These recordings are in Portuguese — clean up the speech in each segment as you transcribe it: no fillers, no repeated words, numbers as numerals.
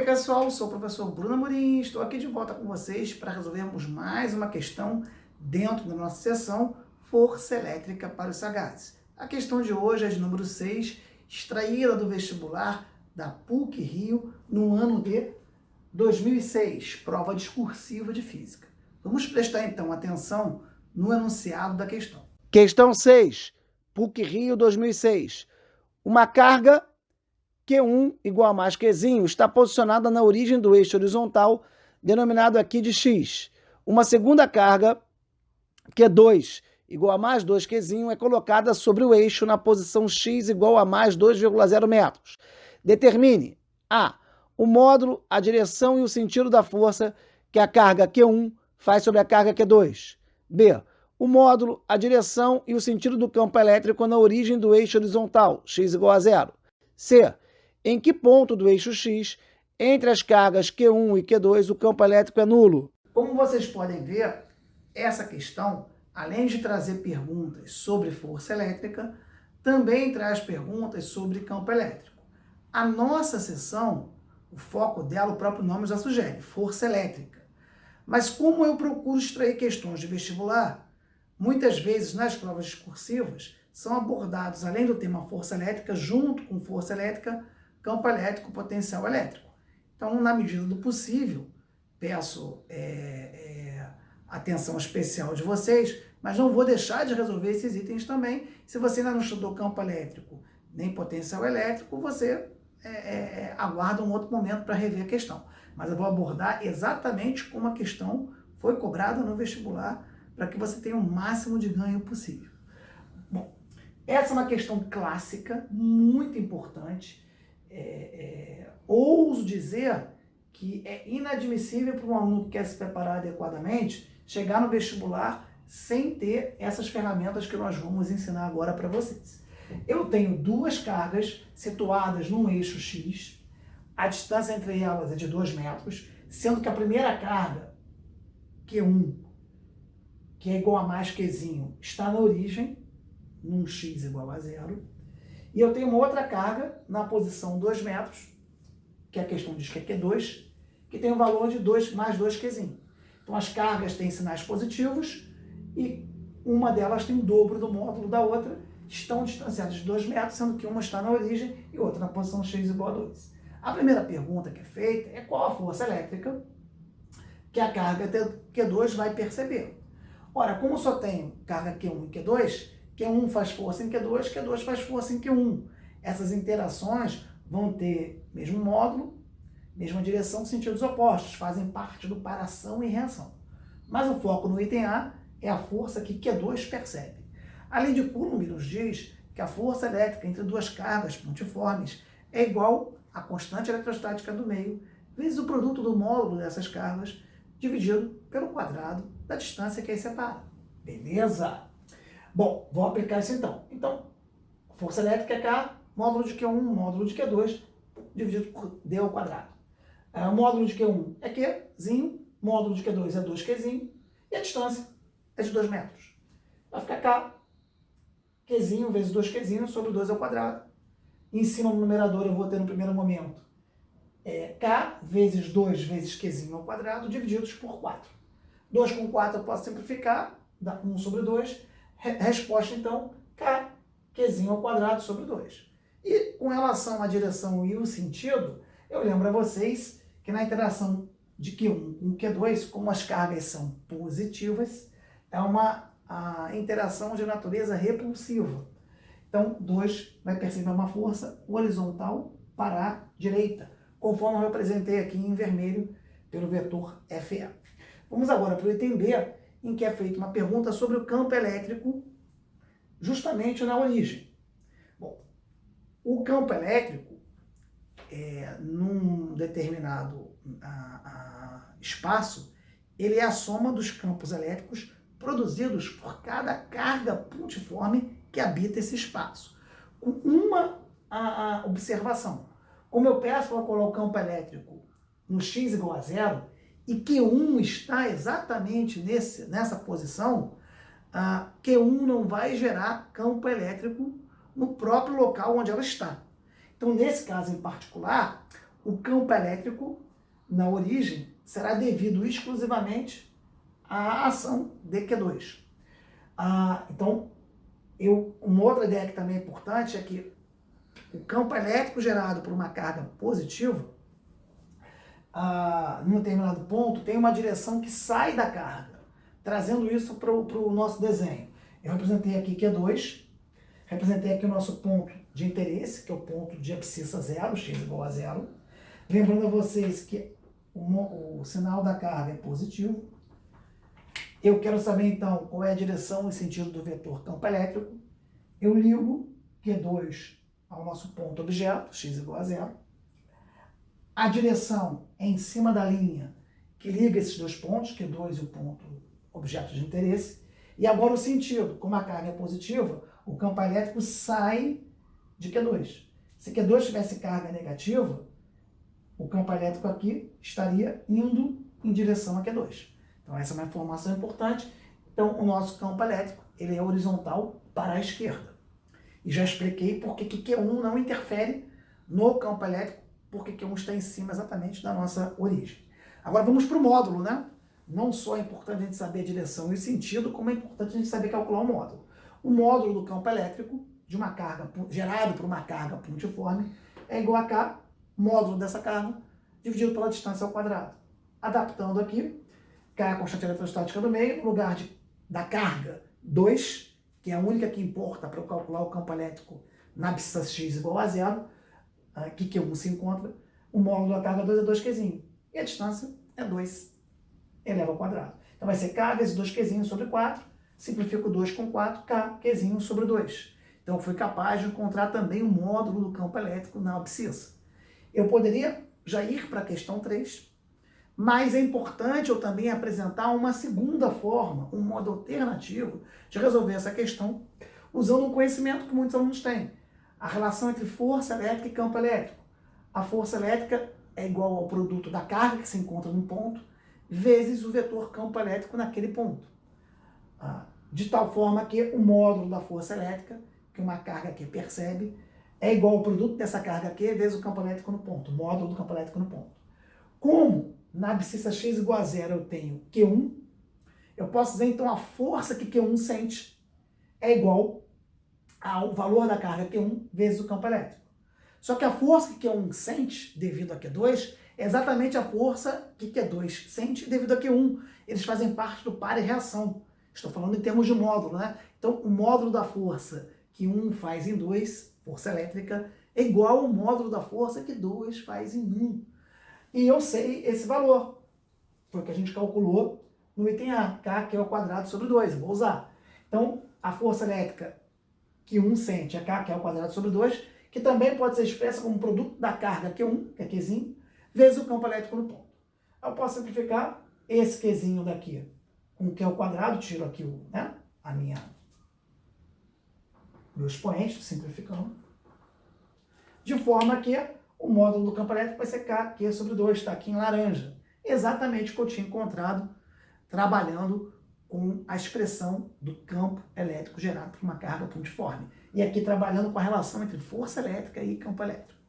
pessoal, sou o professor Bruno Amorim, estou aqui de volta com vocês para resolvermos mais uma questão dentro da nossa sessão Força Elétrica para os Sagazes. A questão de hoje é de número 6, extraída do vestibular da PUC-Rio no ano de 2006, prova discursiva de Física. Vamos prestar então atenção no enunciado da questão. Questão 6, PUC-Rio 2006. Uma carga Q1 igual a mais Qzinho está posicionada na origem do eixo horizontal, denominado aqui de X. Uma segunda carga, Q2 igual a mais 2Qzinho, é colocada sobre o eixo na posição X igual a mais 2,0 metros. Determine A. O módulo, a direção e o sentido da força que a carga Q1 faz sobre a carga Q2. B. O módulo, a direção e o sentido do campo elétrico na origem do eixo horizontal, X igual a 0. C. Em que ponto do eixo X, entre as cargas Q1 e Q2, o campo elétrico é nulo? Como vocês podem ver, essa questão, além de trazer perguntas sobre força elétrica, também traz perguntas sobre campo elétrico. A nossa sessão, o foco dela, o próprio nome já sugere, força elétrica. Mas como eu procuro extrair questões de vestibular, muitas vezes nas provas discursivas são abordados, além do tema força elétrica, junto com força elétrica, campo elétrico, potencial elétrico. Então, na medida do possível, peço atenção especial de vocês, mas não vou deixar de resolver esses itens também. Se você ainda não estudou campo elétrico nem potencial elétrico, você aguarda um outro momento para rever a questão. Mas eu vou abordar exatamente como a questão foi cobrada no vestibular, para que você tenha o máximo de ganho possível. Bom, essa é uma questão clássica, muito importante. Ouso dizer que é inadmissível para um aluno que quer se preparar adequadamente chegar no vestibular sem ter essas ferramentas que nós vamos ensinar agora para vocês. Eu tenho duas cargas situadas num eixo X, a distância entre elas é de 2 metros, sendo que a primeira carga, Q1, que é igual a mais Qzinho, está na origem, num X igual a 0, e eu tenho uma outra carga na posição 2 metros, que a questão diz que é Q2, que tem um valor de 2 mais 2Qzinho. Então as cargas têm sinais positivos e uma delas tem o dobro do módulo da outra, estão distanciadas de 2 metros, sendo que uma está na origem e outra na posição X igual a 2. A primeira pergunta que é feita é qual a força elétrica que a carga Q2 vai perceber. Ora, como eu só tenho carga Q1 e Q2, Q1 faz força em Q2, Q2 faz força em Q1. Essas interações vão ter mesmo módulo, mesma direção, sentidos opostos, fazem parte do paração e reação. Mas o foco no item A é a força que Q2 percebe. A lei de Coulomb nos diz que a força elétrica entre duas cargas pontiformes é igual à constante eletrostática do meio, vezes o produto do módulo dessas cargas, dividido pelo quadrado da distância que as separa. Beleza? Bom, vou aplicar isso então. Então, força elétrica é K, módulo de Q1, módulo de Q2, dividido por D ao quadrado. O módulo de Q1 é Qzinho, módulo de Q2 é 2Qzinho, e a distância é de 2 metros. Vai ficar K, Qzinho vezes 2Qzinho sobre 2 ao quadrado. Em cima do numerador eu vou ter no primeiro momento K vezes 2 vezes Qzinho ao quadrado, divididos por 4. 2 com 4 eu posso simplificar, dá 1 sobre 2. Resposta, então, K, Qzinho ao quadrado sobre 2. E com relação à direção e o sentido, eu lembro a vocês que na interação de Q1 com Q2, como as cargas são positivas, é uma interação de natureza repulsiva. Então, 2 vai perceber uma força horizontal para a direita, conforme eu representei aqui em vermelho pelo vetor FE. Vamos agora para o item B, em que é feita uma pergunta sobre o campo elétrico justamente na origem. Bom, o campo elétrico, num determinado espaço, ele é a soma dos campos elétricos produzidos por cada carga pontiforme que habita esse espaço. Com uma observação. Como eu peço para colocar o campo elétrico no X igual a 0, e Q1 está exatamente nessa posição, Q1 não vai gerar campo elétrico no próprio local onde ela está. Então, nesse caso em particular, o campo elétrico, na origem, será devido exclusivamente à ação de Q2. Então, uma outra ideia que também é importante é que o campo elétrico gerado por uma carga positiva, num determinado ponto, tem uma direção que sai da carga, trazendo isso para o nosso desenho. Eu representei aqui Q2, representei aqui o nosso ponto de interesse, que é o ponto de abscissa zero, x igual a zero. Lembrando a vocês que o sinal da carga é positivo. Eu quero saber, então, qual é a direção e sentido do vetor campo elétrico. Eu ligo Q2 ao nosso ponto objeto, x igual a zero. A direção é em cima da linha que liga esses dois pontos, Q2 e o ponto objeto de interesse. E agora o sentido, como a carga é positiva, o campo elétrico sai de Q2. Se Q2 tivesse carga negativa, o campo elétrico aqui estaria indo em direção a Q2. Então essa é uma informação importante. Então o nosso campo elétrico ele é horizontal para a esquerda. E já expliquei por que Q1 não interfere no campo elétrico, porque Q1 está em cima exatamente da nossa origem. Agora vamos para o módulo, né? Não só é importante a gente saber a direção e o sentido, como é importante a gente saber calcular o módulo. O módulo do campo elétrico de uma carga gerado por uma carga pontiforme é igual a K, módulo dessa carga, dividido pela distância ao quadrado. Adaptando aqui, K é a constante eletrostática do meio, no lugar da carga 2, que é a única que importa para eu calcular o campo elétrico na abscissa x igual a zero, que Q1 se encontra, o módulo da carga 2 é 2Qzinho. E a distância é 2 eleva ao quadrado. Então vai ser K vezes 2Qzinho sobre 4, simplifico 2 com 4, K, Qzinho sobre 2. Então eu fui capaz de encontrar também o módulo do campo elétrico na abscissa. Eu poderia já ir para a questão 3, mas é importante eu também apresentar uma segunda forma, um modo alternativo de resolver essa questão, usando um conhecimento que muitos alunos têm. A relação entre força elétrica e campo elétrico. A força elétrica é igual ao produto da carga que se encontra num ponto, vezes o vetor campo elétrico naquele ponto. De tal forma que o módulo da força elétrica, que uma carga Q percebe, é igual ao produto dessa carga Q vezes o campo elétrico no ponto, o módulo do campo elétrico no ponto. Como na abscissa x igual a zero eu tenho Q1, eu posso dizer então a força que Q1 sente é igual ao valor da carga Q1 vezes o campo elétrico. Só que a força que Q1 sente devido a Q2 é exatamente a força que Q2 sente devido a Q1. Eles fazem parte do par e reação. Estou falando em termos de módulo, né? Então, o módulo da força que 1 faz em 2, força elétrica, é igual ao módulo da força que 2 faz em 1. E eu sei esse valor. Foi o que a gente calculou no item A, K, que é o quadrado sobre 2. Eu vou usar. Então, a força elétrica que 1 sente é K, que é o quadrado sobre 2, que também pode ser expressa como produto da carga Q1, que é Qzinho, vezes o campo elétrico no ponto. Eu posso simplificar esse Qzinho daqui com Q ao quadrado, tiro aqui meu expoente, simplificando, de forma que o módulo do campo elétrico vai ser K, Q sobre 2, está aqui em laranja. Exatamente o que eu tinha encontrado trabalhando com a expressão do campo elétrico gerado por uma carga pontiforme. E aqui trabalhando com a relação entre força elétrica e campo elétrico.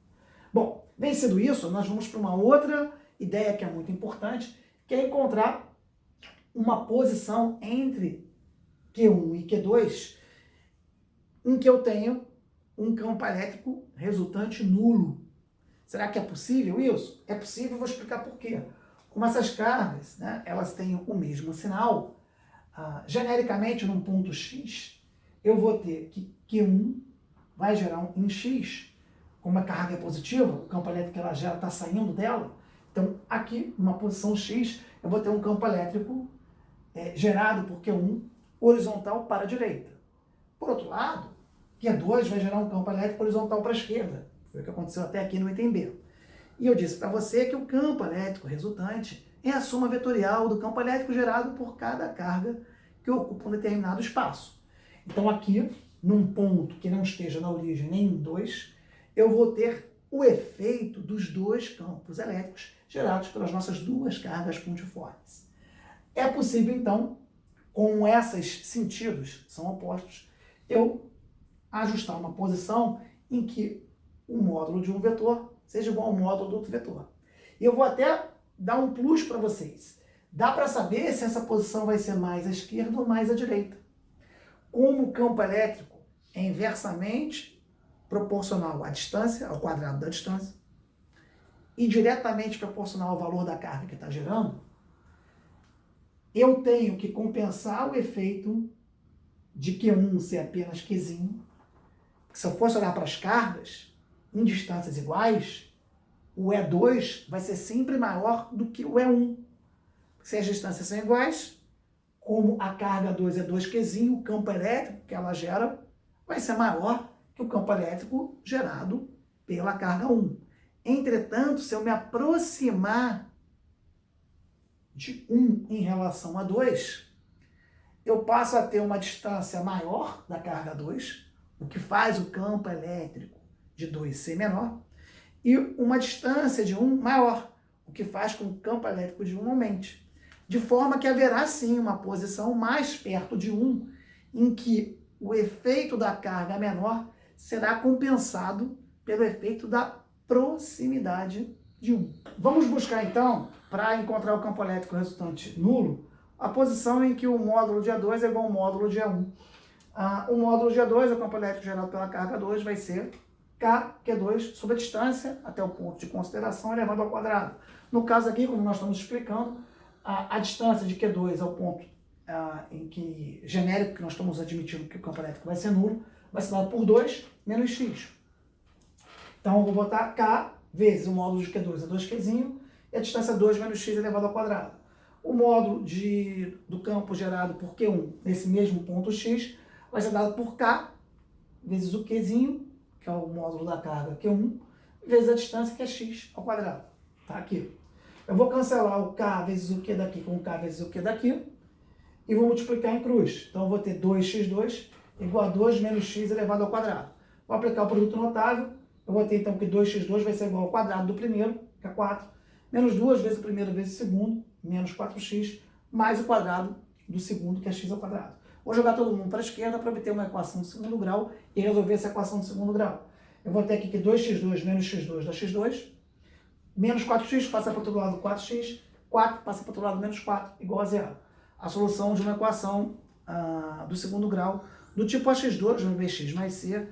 Bom, vencido isso, nós vamos para uma outra ideia que é muito importante, que é encontrar uma posição entre Q1 e Q2 em que eu tenho um campo elétrico resultante nulo. Será que é possível isso? É possível, vou explicar por quê. Como essas cargas, né, elas têm o mesmo sinal, genericamente num ponto X, eu vou ter que Q1 vai gerar em X, como a carga é positiva, o campo elétrico que ela gera está saindo dela, então aqui, numa posição X, eu vou ter um campo elétrico gerado por Q1 horizontal para a direita. Por outro lado, Q2 vai gerar um campo elétrico horizontal para a esquerda. Foi o que aconteceu até aqui no item B. E eu disse para você que o campo elétrico resultante é a soma vetorial do campo elétrico gerado por cada carga que ocupa um determinado espaço. Então aqui, num ponto que não esteja na origem nem em 2, eu vou ter o efeito dos dois campos elétricos gerados pelas nossas duas cargas pontiformes. É possível, então, com esses sentidos, são opostos, eu ajustar uma posição em que o módulo de um vetor seja igual ao módulo do outro vetor. E eu vou até dar um plus para vocês. Dá para saber se essa posição vai ser mais à esquerda ou mais à direita. Como o campo elétrico é inversamente proporcional à distância, ao quadrado da distância, e diretamente proporcional ao valor da carga que está gerando, eu tenho que compensar o efeito de Q1 ser apenas Qzinho. Se eu fosse olhar para as cargas em distâncias iguais, o E2 vai ser sempre maior do que o E1. Se as distâncias são iguais, como a carga 2 é 2Qzinho, o campo elétrico que ela gera vai ser maior que o campo elétrico gerado pela carga 1. Entretanto, se eu me aproximar de 1 em relação a 2, eu passo a ter uma distância maior da carga 2, o que faz o campo elétrico de 2 ser menor, e uma distância de 1 maior, o que faz com que o campo elétrico de 1 aumente. De forma que haverá sim uma posição mais perto de 1, em que o efeito da carga menor será compensado pelo efeito da proximidade de 1. Vamos buscar então, para encontrar o campo elétrico resultante nulo, a posição em que o módulo de E2 é igual ao módulo de E1. O módulo de E2, o campo elétrico gerado pela carga 2, vai ser Kq2 sobre a distância até o ponto de consideração elevado ao quadrado. No caso aqui, como nós estamos explicando, a distância de Q2 ao ponto em que genérico que nós estamos admitindo que o campo elétrico vai ser nulo, vai ser dado por 2 menos x. Então, eu vou botar K vezes o módulo de Q2 é 2Qzinho, e a distância 2 menos x elevado ao quadrado. O módulo do campo gerado por Q1 nesse mesmo ponto x vai ser dado por K vezes o Qzinho, que é o módulo da carga Q1, vezes a distância, que é x ao quadrado. Tá aqui. Eu vou cancelar o K vezes o Q daqui com o K vezes o Q daqui e vou multiplicar em cruz. Então, eu vou ter 2x2 igual a 2 menos x elevado ao quadrado. Vou aplicar o produto notável. Eu vou ter, então, que 2x2 vai ser igual ao quadrado do primeiro, que é 4, menos 2 vezes o primeiro vezes o segundo, menos 4x, mais o quadrado do segundo, que é x ao quadrado. Vou jogar todo mundo para a esquerda para obter uma equação de segundo grau e resolver essa equação de segundo grau. Eu vou ter aqui que 2x2 menos x2 dá x2, menos 4x passa para o outro lado 4x, 4 passa para o outro lado menos 4, igual a zero. A solução de uma equação do segundo grau do tipo ax2 vezes bx mais c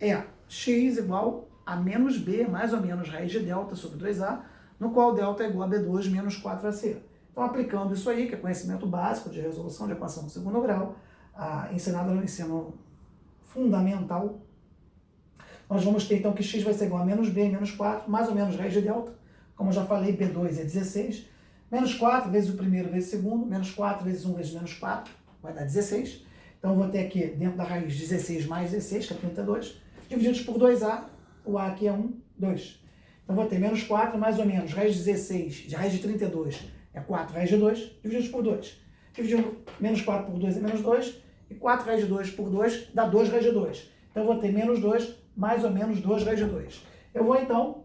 é x igual a menos b mais ou menos raiz de delta sobre 2a, no qual delta é igual a b2 menos 4ac. Então, aplicando isso aí, que é conhecimento básico de resolução de equação de segundo grau, ensinado no ensino fundamental, nós vamos ter então que x vai ser igual a menos b menos 4, mais ou menos raiz de delta, como eu já falei, b2 é 16, menos 4 vezes o primeiro vezes o segundo, menos 4 vezes 1 vezes menos 4, vai dar 16. Então, eu vou ter aqui, dentro da raiz, 16 mais 16, que é 32, divididos por 2a, o a aqui é 1, 2. Então, vou ter menos 4, mais ou menos, raiz de 16, raiz de 32 é 4 raiz de 2, divididos por 2. Dividindo menos 4 por 2 é menos 2, e 4 raiz de 2 por 2 dá 2 raiz de 2. Então, eu vou ter menos 2, mais ou menos 2 raiz de 2. Eu vou, então,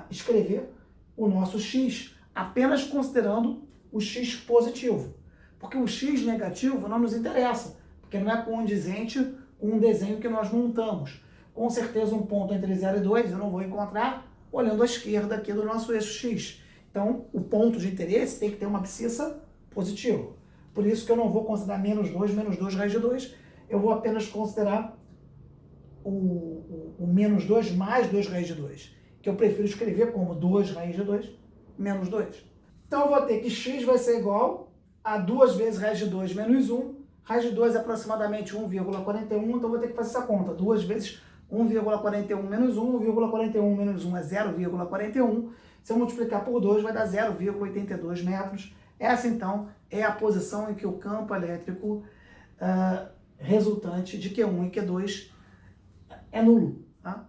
escrever o nosso x apenas considerando o x positivo. Porque o x negativo não nos interessa, porque não é condizente com um desenho que nós montamos. Com certeza, um ponto entre 0 e 2 eu não vou encontrar olhando à esquerda aqui do nosso eixo x. Então, o ponto de interesse tem que ter uma abscissa positiva. Por isso que eu não vou considerar menos 2 raiz de 2. Eu vou apenas considerar o menos 2 mais 2 raiz de 2, que eu prefiro escrever como 2 raiz de 2 menos 2. Então, eu vou ter que x vai ser igual a 2 vezes raiz de 2 menos 1. Raiz de 2 é aproximadamente 1,41, então eu vou ter que fazer essa conta. 2 vezes 1,41 menos 1, 1,41 menos 1 é 0,41. Se eu multiplicar por 2, vai dar 0,82 metros. Essa, então, é a posição em que o campo elétrico resultante de Q1 e Q2 é nulo. Tá?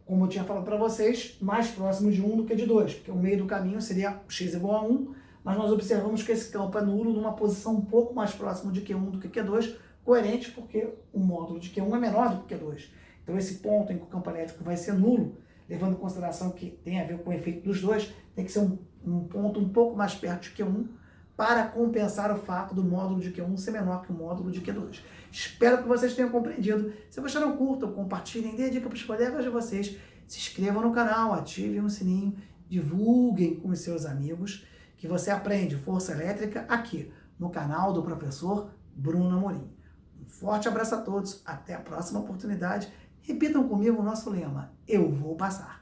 Como eu tinha falado para vocês, mais próximo de 1 do que de 2, porque o meio do caminho seria x igual a 1, mas nós observamos que esse campo é nulo numa posição um pouco mais próximo de Q1 do que Q2, coerente porque o módulo de Q1 é menor do que Q2. Então, esse ponto em que o campo elétrico vai ser nulo, levando em consideração que tem a ver com o efeito dos dois, tem que ser um ponto um pouco mais perto de Q1 para compensar o fato do módulo de Q1 ser menor que o módulo de Q2. Espero que vocês tenham compreendido. Se gostaram, curtam, compartilhem, dê dica para os colegas de vocês se inscrevam no canal, ativem o sininho, divulguem com os seus amigos, que você aprende força elétrica aqui no canal do professor Bruno Amorim. Um forte abraço a todos, até a próxima oportunidade. Repitam comigo o nosso lema: eu vou passar.